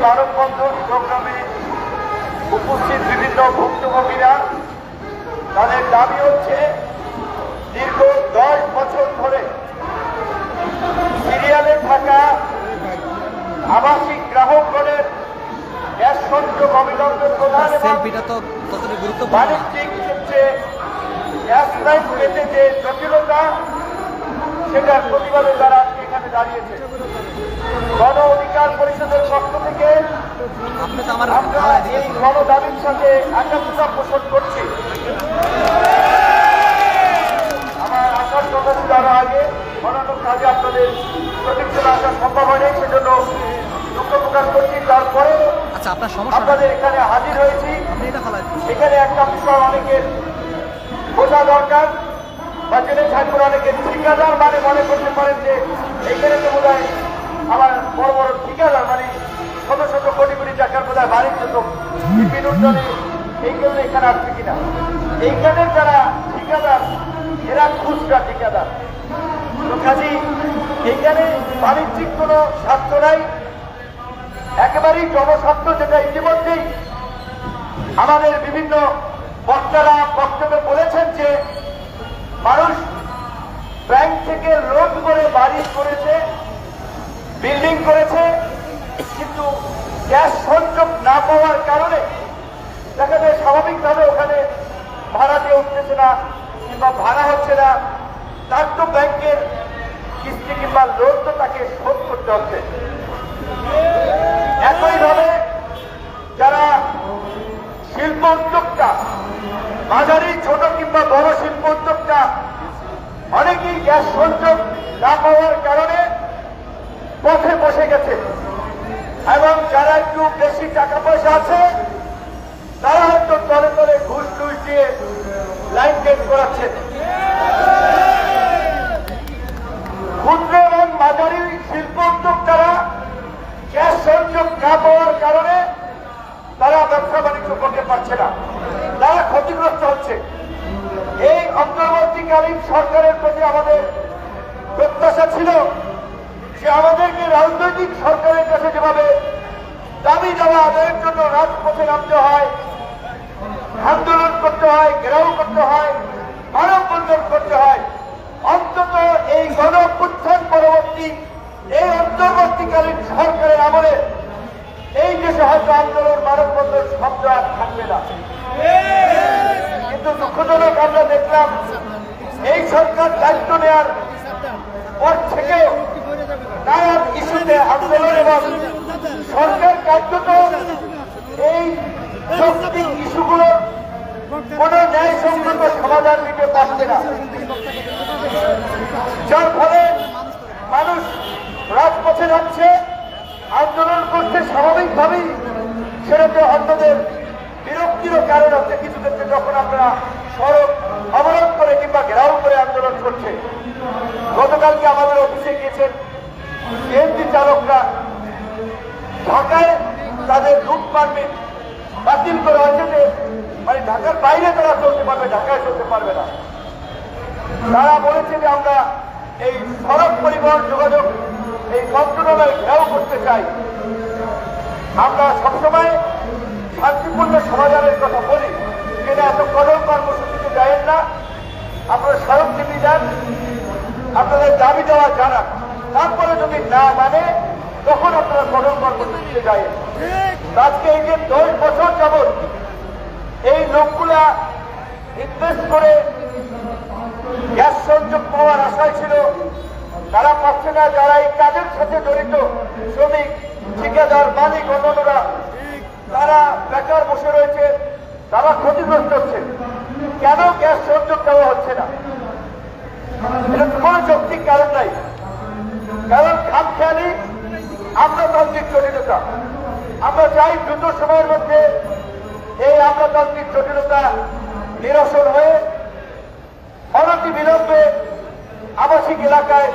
মানববন্ধন প্রোগ্রামে উপস্থিত বিভিন্ন ভুক্তভোগীরা তাদের দাবি হচ্ছে দীর্ঘ 10 বছর ধরে সিরিয়ালে থাকা আবাসিক গ্রাহকগণের গ্যাস সংযোগ অবিলম্বে প্রদান এবং বাণিজ্যিক ক্ষেত্রে গ্যাস লাইন পেতে যে জটিলতা সেটার প্রতিবাদে তারা এখানে দাঁড়িয়েছে। গণ অধিকার পরিষদের পক্ষ থেকে আমরা এই গণ দাবির সাথে একাত্মতা পোষণ করছি। আমার আসার কথা ছিল আরো আগে, অন্যান্য কাজে আপনাদের প্রতিক্রিয়া আসা সম্ভব হয়নি, সেজন্য দুঃখ প্রকাশ করছি। তারপরে আপনাদের এখানে হাজির হয়েছি। এখানে একটা বিষয় অনেকের বোঝা দরকার, বা জেনে থাকবেন অনেকের ঠিকাদার মানে মনে করতে পারেন যে এইখানে তো বোধ হয় আমার বড় বড় ঠিকাদার মানে শত শত কোটি কোটি টাকার বোধ হয় বাড়ির জন্য বিনোদনে এই জন্য এখানে আসছে কিনা। এইখানের যারা ঠিকাদার এরা খুচরা ঠিকাদার, তো কাজী এইখানে বাণিজ্যিক কোনো স্বার্থ নাই, একেবারেই জনস্বার্থ, যেটা ইতিমধ্যেই আমাদের বিভিন্ন বক্তারা বক্তব্যে বলেছেন যে মানুষ ব্যাংক থেকে লোন করে বাড়ি করেছে, বিল্ডিং করেছে, কিন্তু গ্যাস সংযোগ না পাওয়ার কারণে দেখা যায় স্বাভাবিকভাবে ওখানে ভাড়া দিয়ে উঠতেছে না কিংবা ভাড়া হচ্ছে না, তার তো ব্যাংকের কিস্তি কিংবা লোন তো তাকে শোধ করতে হচ্ছে। একইভাবে যারা শিল্প উদ্যোক্তা, মাঝারি ছোট কিংবা বড় শিল্প উদ্যোক্তা, অনেকেই গ্যাস সংযোগ না পাওয়ার কারণে পথে বসে গেছে, এবং যারা একটু বেশি টাকা পয়সা আছে তারা হয়তো তলে তলে ঘুষ টুস দিয়ে লাইন গেট করাচ্ছে। ক্ষুদ্র এবং মাঝারি শিল্প উদ্যোক্তারা গ্যাস সংযোগ না পাওয়ার কারণে তারা ব্যবসা বাণিজ্য করতে পারছে না, তারা ক্ষতিগ্রস্ত হচ্ছে। এই অন্তর্বর্তীকালীন সরকারের প্রতি আমাদের প্রত্যাশা ছিল যে আমাদেরকে রাজনৈতিক সরকারের কাছে যেভাবে দাবি দেওয়া আদায়ের জন্য রাজপথে নামতে হয়, আন্দোলন করতে হয়, ঘেরাও করতে হয়, মানববন্ধন করতে হয়, অন্তত এই গণঅভ্যুত্থান পরবর্তী এই অন্তর্বর্তীকালীন সরকারের আমলে এই দেশে হয়তো আন্দোলন মানববন্ধন শব্দ আর থাকবে না। কিন্তু দুঃখজনক আমরা দেখলাম এই সরকার দায়িত্ব নেওয়ার পর থেকেও নানান ইস্যুতে আন্দোলন এবং সরকার কার্যত এই যৌক্তিক ইস্যুগুলোর কোন ন্যায়সঙ্গত সমাধান দিতে পারছে না, যার ফলে মানুষ রাজপথে যাচ্ছে, আন্দোলন করছে। স্বাভাবিকভাবেই সেটাতে অন্যদের বিরক্তিরও কারণ হচ্ছে। কিছু ক্ষেত্রে যখন আমরা সড়ক অবরোধ করে কিংবা ঘেরাও করে আন্দোলন করছে, গতকালকে আমাদের অফিসে গিয়েছেন সিএনজি চালকরা, ঢাকায় তাদের রুট পারমিট বাতিল করা হয়েছে, যে মানে ঢাকার বাইরে তারা চলতে পারবে, ঢাকায় চলতে পারবে না। তারা বলেছে যে আমরা এই সড়ক পরিবহন যোগাযোগ এই মন্ত্রণালয় ঘেরাও করতে চাই। আমরা সবসময় শান্তিপূর্ণ সমাধানের কথা বলি, কিন্তু এত কঠোর কর্মসূচিতে যাবেন না, আপনারা সড়ক নীতি যান, আপনাদের দাবি দেওয়া জানান, তারপরে যদি না মানে তখন আপনারা কঠোর কর্মসূচিতে যাবেন। আজকে এই যে 10 বছর যাবৎ এই লোকগুলা ইনভেস্ট করে গ্যাস সংযোগ পাওয়ার আশায় ছিল, তারা পাচ্ছে না। যারা এই কাজের সাথে জড়িত শ্রমিক, ঠিকাদার, মালিক, অন্যরা তারা বেকার বসে রয়েছে, তারা ক্ষতিগ্রস্ত হচ্ছে। কেন গ্যাস সংযোগ দেওয়া হচ্ছে না? এটা কোনো যৌক্তিক কারণ নাই, কারণ খামখেয়ালি আমলাতান্ত্রিক জটিলতা। আমরা চাই দ্রুত সময়ের মধ্যে এই আমলাতান্ত্রিক জটিলতা নিরসন হয়ে অনতি বিলম্বে আবাসিক এলাকায়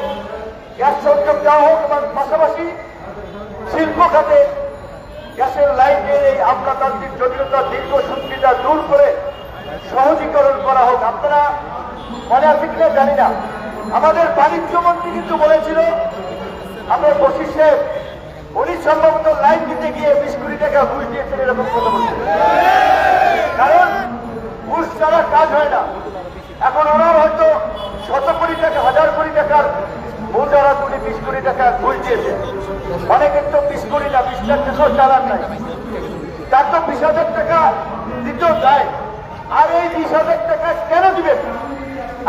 গ্যাস সংযোগ দেওয়া হোক, এবং পাশাপাশি শিল্প খাতে গ্যাসের লাইনের এই আমলাতান্ত্রিক জটিলতা, দীর্ঘসূত্রিতা দূর করে সহজীকরণ করা হোক। আপনারা মনে আছে কিনা জানি না, আমাদের বাণিজ্য মন্ত্রী কিন্তু বলেছিল, আমরা বশির সাহেব উনি সম্ভবত লাইন দিতে গিয়ে 20 কোটি টাকা ঘুষ দিয়েছেন এরকম কথা বলছেন। কারণ ঘুষ ছাড়া কাজ হয় না। এখন ওনার হয়তো 100 কোটি টাকা 1000 কোটি টাকার মূলধারা তুলে 20 কোটি টাকা ঘুষ দিয়েছে। অনেকের তো 20 কোটি না 20 লাখ টাকাও চালান নাই, তার তো 20,000 টাকা দিতেও যায়। আর এই 20,000 টাকা কেন দিবেন?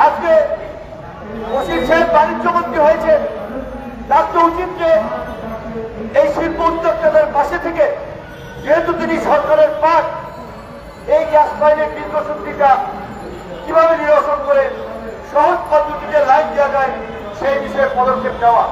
আজকে ওসির সাহেব বাণিজ্য মন্ত্রী হয়েছে, তার তো উচিত যে এই শিল্প উদ্যোক্তাদের পাশে থেকে, যেহেতু তিনি সরকারের পাঠ, এই গ্যাস লাইনের দীর্ঘসূত্রিটা কিভাবে নিরসন করে সহজ পদ্ধতিতে লাইন দেওয়া যায় সেই বিষয়ে পদক্ষেপ নেওয়া।